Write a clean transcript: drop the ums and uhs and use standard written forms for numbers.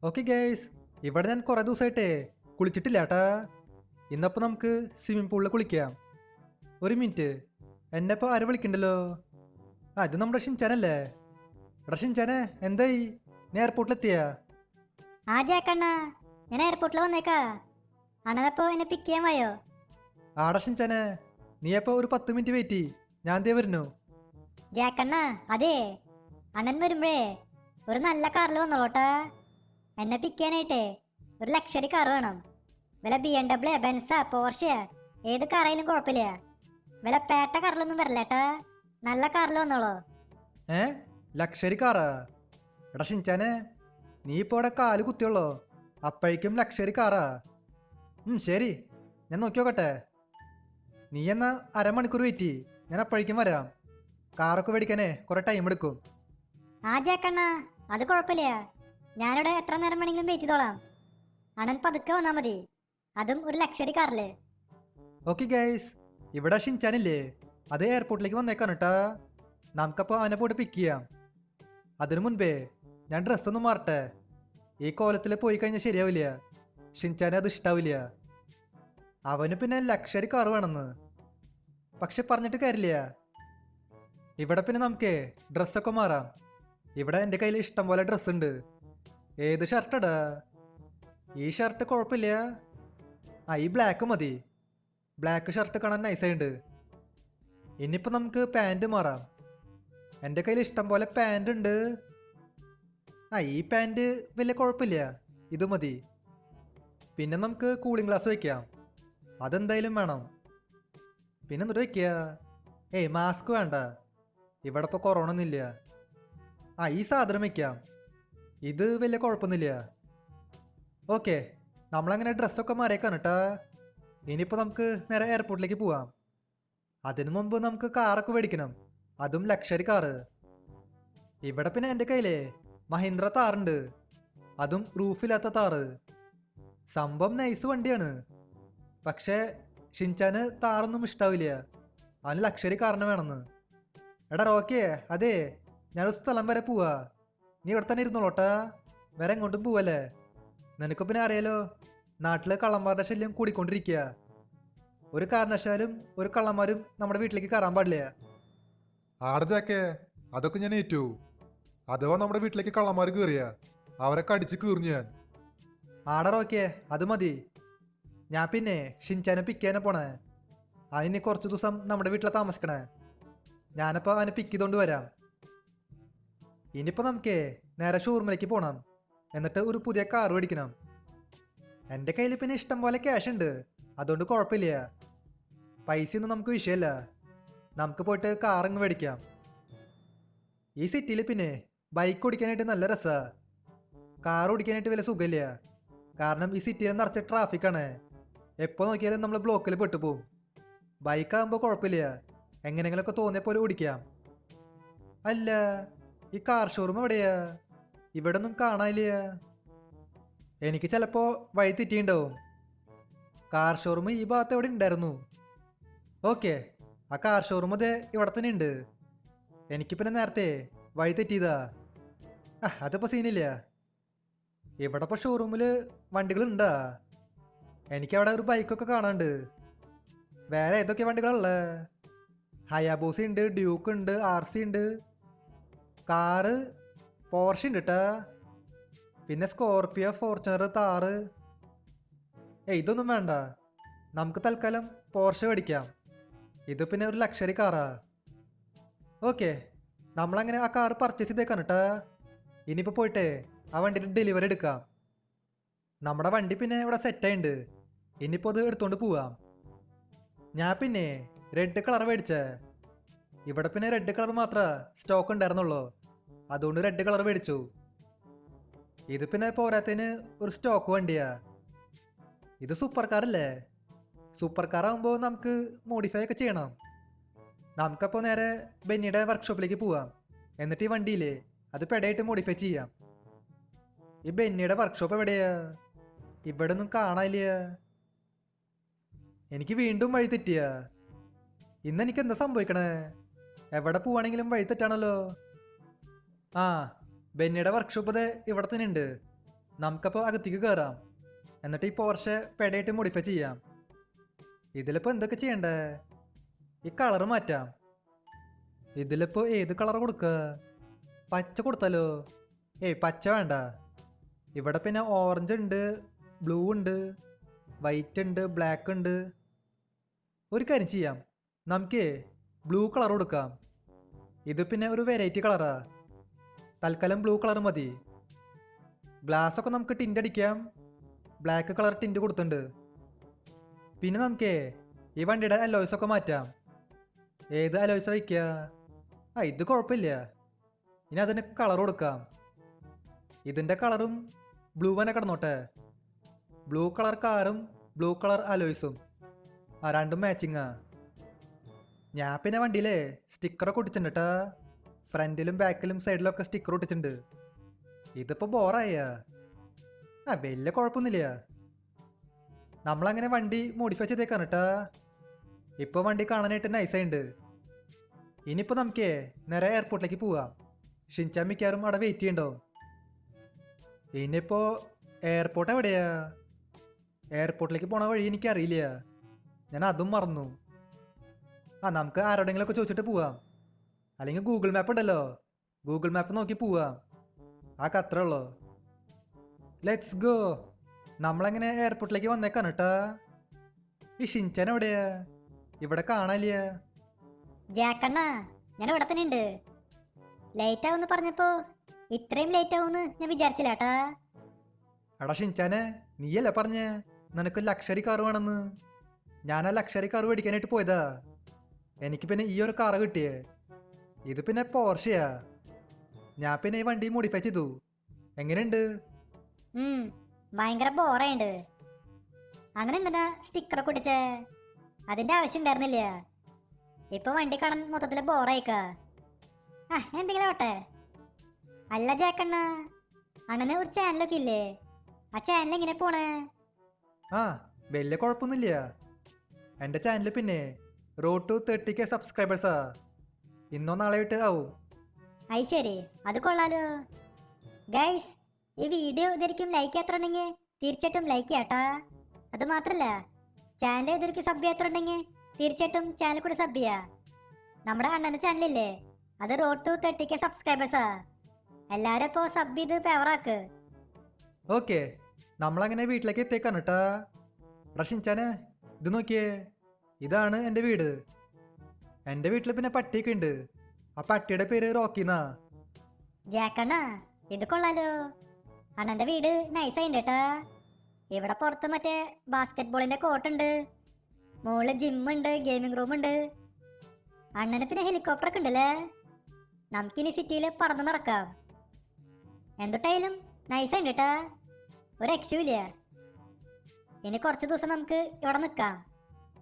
Okay guys, ഇവിടെ ഞാൻ കുറേ ദിവസമായിട്ടേ കുളിച്ചിട്ടില്ല ഏട്ടാ. ഇന്നപ്പോൾ നമുക്ക് സ്വിമ്മിംഗ് പൂളിൽ കുളിക്കാം. ഒരു മിനിറ്റ്, എന്നെ ഇപ്പോൾ ആരും വിളിക്കണ്ടല്ലോ. ഇത് നമ്മുടെ ഷിൻചാനല്ലേ? എടാ ഷിൻചാനെ, എന്തായി? നീ എയർപോർട്ടിലെത്തിയാ? ആ ജാക്കണ്ണ, ഞാൻ എയർപോർട്ടിൽ വന്നേക്കാ. അണ്ണനപ്പോ എന്നെ പിക്ക് ചെയ്യാൻ പോയോ? ആടാ ഷിൻചാനെ, നീ അപ്പോൾ ഒരു 10 മിനിറ്റ് വെയിറ്റ് ചെയ്യ്, ഞാൻ ദേ വരുന്നു. ജാക്കണ്ണ, അതെ, അണ്ണൻ വരുമ്പോഴേ ഒരു നല്ല കാറിൽ വന്നോളൂട്ടാ. എന്നെ പിക്ക് ചെയ്യാനായിട്ടേ ഒരു ലക്ഷറി കാർ വേണം. വില BMW, ബെൻസ, പോർഷ്യ, ഏത് കാറായാലും കുഴപ്പമില്ല. വില പേട്ട കാറിലൊന്നും വരില്ലേട്ടാ, നല്ല കാറിൽ വന്നോളൂ. ലക്ഷറി കാറാ? എടാ ഷിൻചാനെ, നീ ഇപ്പോൾ ഇവിടെ കാല് കുത്തിയുള്ളോ? അപ്പോഴേക്കും ലക്ഷറി കാറാ? ശരി, ഞാൻ നോക്കി നോക്കട്ടെ. നീ എന്നാ അരമണിക്കൂർ വെയിറ്റ് ചെയ്യ്, ഞാൻ അപ്പോഴേക്കും വരാം. കാറൊക്കെ മേടിക്കാനേ കുറേ ടൈം എടുക്കും. ആ ജാക്കണ്ണ, അത് കുഴപ്പമില്ല, ഞാനിവിടെ എത്ര നേരം വേണമെങ്കിലും വെയിറ്റ് ചെയ്തോളാം. അണ്ണൻ പതുക്കെ വന്നാൽ മതി, അതും ഒരു ലക്ഷറി കാറിൽ. ഓക്കെ ഗൈസ്, ഇവിടെ ഷിൻചാനില്ലേ, അത് എയർപോർട്ടിലേക്ക് വന്നേക്കാണ് കേട്ടാ. നമുക്കപ്പോൾ അവനെ പോയിട്ട് പിക്ക് ചെയ്യാം. അതിനു മുൻപേ ഞാൻ ഡ്രസ്സൊന്നും മാറട്ടെ. ഈ കോലത്തിൽ പോയി കഴിഞ്ഞാൽ ശരിയാവില്ല, ഷിൻചാനെ അത് ഇഷ്ടാവില്ല. അവന് പിന്നെ ലക്ഷറി കാർ വേണമെന്ന്. പക്ഷെ പറഞ്ഞിട്ട് കാര്യമില്ല. ഇവിടെ പിന്നെ നമുക്ക് ഡ്രസ്സൊക്കെ മാറാം. ഇവിടെ എൻ്റെ കയ്യിൽ ഇഷ്ടം പോലെ ഡ്രസ്സ് ഉണ്ട്. ഏത് ഷർട്ടടാ? ഈ ഷർട്ട് കുഴപ്പമില്ല. ഈ ബ്ലാക്ക് മതി. ബ്ലാക്ക് ഷർട്ട് കാണാൻ നൈസായിട്ടുണ്ട്. ഇനിയിപ്പോൾ നമുക്ക് പാൻറ് മാറാം. എൻ്റെ കയ്യിൽ ഇഷ്ടം പോലെ പാൻറ് ഉണ്ട്. ഈ പാൻറ് വലിയ കുഴപ്പമില്ല, ഇത് മതി. പിന്നെ നമുക്ക് കൂളിംഗ് ഗ്ലാസ് വയ്ക്കാം, അതെന്തായാലും വേണം. പിന്നെ എന്നിട്ട് വയ്ക്കുക. മാസ്ക് വേണ്ട, ഇവിടെ ഇപ്പോൾ കൊറോണ ഒന്നുമില്ല. ഈ സാധനം വയ്ക്കാം, ഇത് വലിയ കുഴപ്പമൊന്നുമില്ല. ഓക്കെ, നമ്മളങ്ങനെ ഡ്രസ്സൊക്കെ മാറിയേക്കാണ് കേട്ടാ. ഇനിയിപ്പോൾ നമുക്ക് നേരെ എയർപോർട്ടിലേക്ക് പോവാം. അതിനു മുമ്പ് നമുക്ക് കാറൊക്കെ മേടിക്കണം, അതും ലക്ഷറി കാറ്. ഇവിടെ പിന്നെ എൻ്റെ കയ്യിലേ മഹീന്ദ്ര താറുണ്ട്, അതും റൂഫില്ലാത്ത താറ്. സംഭവം നൈസ് വണ്ടിയാണ്. പക്ഷേ ഷിൻചാന് താറൊന്നും ഇഷ്ടാവില്ല, അവന് ലക്ഷറി കാറിന് വേണമെന്ന്. എടാ റോക്കിയേ, അതെ, ഞാനൊരു സ്ഥലം വരെ പോവാ. നീ ഇവിടെ തന്നെ ഇരുന്നോളോട്ടാ, വേറെ എങ്ങോട്ടും പോവല്ലേ. നിനക്ക് പിന്നെ അറിയാലോ, നാട്ടിലെ കള്ളന്മാരുടെ ശല്യം കൂടിക്കൊണ്ടിരിക്കുക. ഒരു കാരണവശാലും ഒരു കള്ളന്മാരും നമ്മുടെ വീട്ടിലേക്ക് കയറാൻ പാടില്ല. ആടജാക്കേ, അതൊക്കെ ഞാൻ ഏറ്റു. അഥവാ നമ്മുടെ വീട്ടിലേക്ക് കള്ളന്മാർ കയറിയ അവരെ കടിച്ച് കീറിഞ്ഞു ഞാൻ. ആടാ റോക്കിയേ, അത് മതി. ഞാൻ പിന്നെ ഷിൻചാനെ പിക്ക് ചെയ്യാനെ പോണേ. അവനിനി കുറച്ച് ദിവസം നമ്മുടെ വീട്ടിലാണ് താമസിക്കണേ. ഞാനപ്പോൾ അവനെ പിക്ക് ചെയ്തുകൊണ്ട് വരാം. ഇനിയിപ്പോൾ നമുക്ക് നേരെ ഷോറൂമിലേക്ക് പോകണം, എന്നിട്ട് ഒരു പുതിയ കാർ മേടിക്കണം. എൻ്റെ കയ്യിൽ പിന്നെ ഇഷ്ടം പോലെ ക്യാഷ് ഉണ്ട്, അതുകൊണ്ട് കുഴപ്പമില്ല. പൈസയൊന്നും നമുക്ക് വിഷയമല്ല, നമുക്ക് പോയിട്ട് കാറിങ് മേടിക്കാം. ഈ സിറ്റിയിൽ പിന്നെ ബൈക്ക് ഓടിക്കാനായിട്ട് നല്ല രസമാണ്. കാർ ഓടിക്കാനായിട്ട് വലിയ സുഖമില്ല, കാരണം ഈ സിറ്റിയിൽ നിറച്ച ട്രാഫിക്കാണ്. എപ്പോൾ നോക്കിയാലും നമ്മൾ ബ്ലോക്കിൽ പെട്ടുപോകും. ബൈക്കാകുമ്പോൾ കുഴപ്പമില്ല, എങ്ങനെയെങ്കിലുമൊക്കെ തോന്നിയ പോലെ ഓടിക്കാം. അല്ല, ഈ കാർ ഷോറൂം എവിടെയാ? ഇവിടെ ഒന്നും കാണാനില്ല. എനിക്ക് ചിലപ്പോൾ വഴി തെറ്റിയിട്ടുണ്ടാവും. കാർ ഷോറൂം ഈ ഭാഗത്ത് എവിടെ ഉണ്ടായിരുന്നു? ഓക്കെ, ആ കാർ ഷോറൂം അതെ ഇവിടെ തന്നെ ഉണ്ട്. എനിക്ക് പിന്നെ നേരത്തെ വഴി തെറ്റിയതാ. അതിപ്പോൾ സീനില്ല. ഇവിടെ ഇപ്പോൾ ഷോറൂമിൽ വണ്ടികളുണ്ടാ? എനിക്കവിടെ ഒരു ബൈക്കൊക്കെ കാണാനുണ്ട്. വേറെ ഏതൊക്കെ വണ്ടികളുള്ളത്? ഹയാബൂസ ഉണ്ട്, ഡ്യൂക്ക് ഉണ്ട്, RC ഉണ്ട്, കാറ് പോർഷ ഉണ്ട് കേട്ടാ. പിന്നെ സ്കോർപിയോ, ഫോർച്യൂണർ, താറ്. ഇതൊന്നും വേണ്ട, നമുക്ക് തൽക്കാലം പോർഷ മേടിക്കാം. ഇത് പിന്നെ ഒരു ലക്ഷറി കാറാ. ഓക്കെ, നമ്മളങ്ങനെ ആ കാർ പർച്ചേസ് ചെയ്തേക്കാണ് കേട്ടാ. ഇനിയിപ്പോൾ പോയിട്ട് ആ വണ്ടിയുടെ ഡെലിവറി എടുക്കാം. നമ്മുടെ വണ്ടി പിന്നെ ഇവിടെ സെറ്റായിട്ടുണ്ട്, ഇനിയിപ്പോൾ അത് എടുത്തുകൊണ്ട് പോവാം. ഞാൻ പിന്നെ റെഡ് കളർ മേടിച്ചേ. ഇവിടെ പിന്നെ റെഡ് കളർ മാത്രമേ സ്റ്റോക്ക് ഉണ്ടായിരുന്നുള്ളൂ, അതുകൊണ്ട് റെഡ് കളർ മേടിച്ചു. ഇത് പിന്നെ പോരാത്തതിന് ഒരു സ്റ്റോക്ക് വണ്ടിയാ. ഇത് സൂപ്പർ കാറല്ലേ? സൂപ്പർ കാറാകുമ്പോൾ നമുക്ക് മോഡിഫൈ ഒക്കെ ചെയ്യണം. നമുക്കപ്പോൾ നേരെ ബെന്നിയുടെ വർക്ക്ഷോപ്പിലേക്ക് പോവാം, എന്നിട്ട് ഈ വണ്ടിയില്ലേ അത് പെടയായിട്ട് മോഡിഫൈ ചെയ്യാം. ഈ ബെന്നിയുടെ വർക്ക്ഷോപ്പ് എവിടെയാ? ഇവിടെ ഒന്നും കാണാനില്ല. എനിക്ക് വീണ്ടും വഴി തെറ്റിയ. ഇന്നെനിക്ക് എന്താ സംഭവിക്കണേ? എവിടെ പോവാണെങ്കിലും വഴി തെറ്റാണല്ലോ. ബെന്നിയുടെ വർക്ക്ഷോപ്പ് അതെ ഇവിടെ തന്നെ ഉണ്ട്. നമുക്കപ്പോൾ അകത്തേക്ക് കയറാം. എന്നിട്ട് ഈ പോർഷെ പെടയായിട്ട് മോഡിഫൈ ചെയ്യാം. ഇതിലിപ്പോൾ എന്തൊക്കെ ചെയ്യണ്ടേ? ഈ കളർ മാറ്റാം. ഇതിലിപ്പോൾ ഏത് കളർ കൊടുക്കുക? പച്ച കൊടുത്താലോ? പച്ച വേണ്ട. ഇവിടെ പിന്നെ ഓറഞ്ച് ഉണ്ട്, ബ്ലൂ ഉണ്ട്, വൈറ്റ് ഉണ്ട്, ബ്ലാക്ക് ഉണ്ട്. ഒരു കാര്യം ചെയ്യാം, നമുക്ക് ബ്ലൂ കളർ കൊടുക്കാം. ഇത് പിന്നെ ഒരു വെറൈറ്റി കളറാ. തൽക്കാലം ബ്ലൂ കളർ മതി. ഗ്ലാസ്സൊക്കെ നമുക്ക് ടിൻ്റ് അടിക്കാം. ബ്ലാക്ക് കളർ ടിൻ്റ് കൊടുത്തിട്ടുണ്ട്. പിന്നെ നമുക്ക് ഈ വണ്ടിയുടെ അലോയ്സ് ഒക്കെ മാറ്റാം. ഏത് അലോയ്സ് വയ്ക്കുക? ഇത് കുഴപ്പമില്ല. ഇനി അതിന് കളർ കൊടുക്കാം. ഇതിൻ്റെ കളറും ബ്ലൂ തന്നെ കിടന്നോട്ടെ. ബ്ലൂ കളർ കാറും ബ്ലൂ കളർ അലോയ്സും രണ്ടും മാച്ചിങ്ങാ. ഞാൻ പിന്നെ വണ്ടിയിലെ സ്റ്റിക്കറൊക്കെ ഒട്ടിച്ചിട്ടുണ്ട് കേട്ടാ. ഫ്രണ്ടിലും ബാക്കിലും സൈഡിലൊക്കെ സ്റ്റിക്കർ ഒട്ടിച്ചിട്ടുണ്ട്. ഇതിപ്പോൾ ബോറായ വലിയ കുഴപ്പമൊന്നുമില്ല. നമ്മളങ്ങനെ വണ്ടി മോഡിഫൈ ചെയ്തേക്കാണ് കേട്ടാ. ഇപ്പോൾ വണ്ടി കാണാനായിട്ട് നൈസായിട്ടുണ്ട്. ഇനിയിപ്പോൾ നമുക്ക് നേരെ എയർപോർട്ടിലേക്ക് പോവാം. ഷിൻചാൻ മിക്കാറും അവിടെ വെയിറ്റ് ചെയ്യണ്ടാവും. ഇനിയിപ്പോൾ എയർപോർട്ട് എവിടെയാ? എയർപോർട്ടിലേക്ക് പോണ വഴി എനിക്കറിയില്ല. ഞാൻ അതും മറന്നു. നമുക്ക് ആരോടെങ്കിലുമൊക്കെ ചോദിച്ചിട്ട് പോവാം. അല്ലെങ്കിൽ ഗൂഗിൾ മാപ്പ് ഉണ്ടല്ലോ, ഗൂഗിൾ മാപ്പ് നോക്കി പോവാം. അത്രേ ഉള്ളൂ. Let's go. നമ്മളെങ്ങനെ എയർപോർട്ടിലേക്ക് വന്നേക്കാണ് കേട്ടാ. ഈ ഷിൻചാൻ എവിടെയാ? ഇവിടെ കാണാനില്ല. ജാക്കണ്ണ, ഞാൻ ഇവിടെ തന്നെ ഉണ്ട്. ലേറ്റ് ആവുമെന്ന് പറഞ്ഞപ്പോ ഇത്രയും ലേറ്റ് ആവുമെന്ന് ഞാൻ വിചാരിച്ചില്ല ഏട്ടാ. എടാ ഷിൻചാനെ, നീയല്ലേ പറഞ്ഞേ നിനക്ക് ലക്ഷറി കാർ വേണമെന്ന്? ഞാൻ ആ ലക്ഷറി കാർ മേടിക്കാനായിട്ട് പോയതാ. എനിക്ക് പിന്നെ ഈ ഒരു കാറ് കിട്ടിയേ. ഇത് പിന്നെ പോർഷയാ. ഞാൻ പിന്നെ ഈ വണ്ടി മോഡിഫൈ ചെയ്തു. എങ്ങനെയുണ്ട്? ഭയങ്കര ബോറായുണ്ട്. അങ്ങനെ എന്തിനാ സ്റ്റിക്കറൊക്കെ ഒട്ടിച്ചേ? അതിന്റെ ആവശ്യം ഉണ്ടായിരുന്നില്ല. ഇപ്പൊ വണ്ടി കാണാൻ മൊത്തത്തില് ബോറായിക്ക. എന്തെങ്കിലും ആവട്ടെ. അല്ല ജാക്കണ്ണ, അണ്ണന് ഒരു ചാനലൊക്കെ ഇല്ലേ? ആ ചാനൽ എങ്ങനെ പോണേ? വലിയ കുഴപ്പമൊന്നുമില്ല. എൻ്റെ ചാനൽ പിന്നെ റോഡ് ടു 30K സബ്സ്ക്രൈബേഴ്സാ. ഇന്നോ നാളെയായിട്ട് ആവും. അത് ശരി, അത് കൊള്ളാലോ. ഗൈസ്, ഈ വീഡിയോ ഇതായിരിക്കും ലൈക്ക് ചെയ്യാത്തുണ്ടെങ്കിൽ തീർച്ചയായിട്ടും ലൈക്ക് ചെയ്യാട്ടാ. അത് മാത്രല്ല, ചാനൽ ഇതായിരിക്കും സബ് ചെയ്യാത്തുണ്ടെങ്കിൽ തീർച്ചയായിട്ടും ചാനൽ കൂടെ സബ് ചെയ്യാ. നമ്മുടെ അണ്ണൻ്റെ ചാനലില്ലേ, അത് റോഡ് ടു 30K സബ്സ്ക്രൈബേഴ്സാ. എല്ലാവരും ഇപ്പോൾ സബ് ചെയ്ത് ഫേവറാക്ക്. ഓക്കെ, നമ്മളങ്ങനെ വീട്ടിലേക്ക് എത്തിയേക്കാണ് കേട്ടാ. ഷിൻചാനെ, ഇത് നോക്കിയേ. ഇതാണ് എൻ്റെ വീട്. എൻ്റെ വീട്ടിൽ പിന്നെ പട്ടിയൊക്കെ ഉണ്ട്. ആ പട്ടിയുടെ പേര് റോക്കിന്നാ. ജാക്കണ്ണ, ഇത് കൊള്ളാലോ. അണ്ണൻ്റെ വീട് നൈസായിണ്ട് കേട്ടാ. ഇവിടെ പുറത്ത് മറ്റേ ബാസ്കറ്റ് ബോളിൻ്റെ കോർട്ടുണ്ട്, മുകളിൽ ജിമ്മുണ്ട്, ഗെയിമിംഗ് റൂമുണ്ട്. അണ്ണന് പിന്നെ ഹെലികോപ്റ്ററൊക്കെ ഉണ്ടല്ലേ. നമുക്കിനി സിറ്റിയിൽ പറന്ന് നടക്കാം. എന്തൊട്ടായാലും നൈസായിണ്ട് കേട്ടാ. ഒരു രക്ഷയില്ല. ഇനി കുറച്ച് ദിവസം നമുക്ക് ഇവിടെ നിൽക്കാം.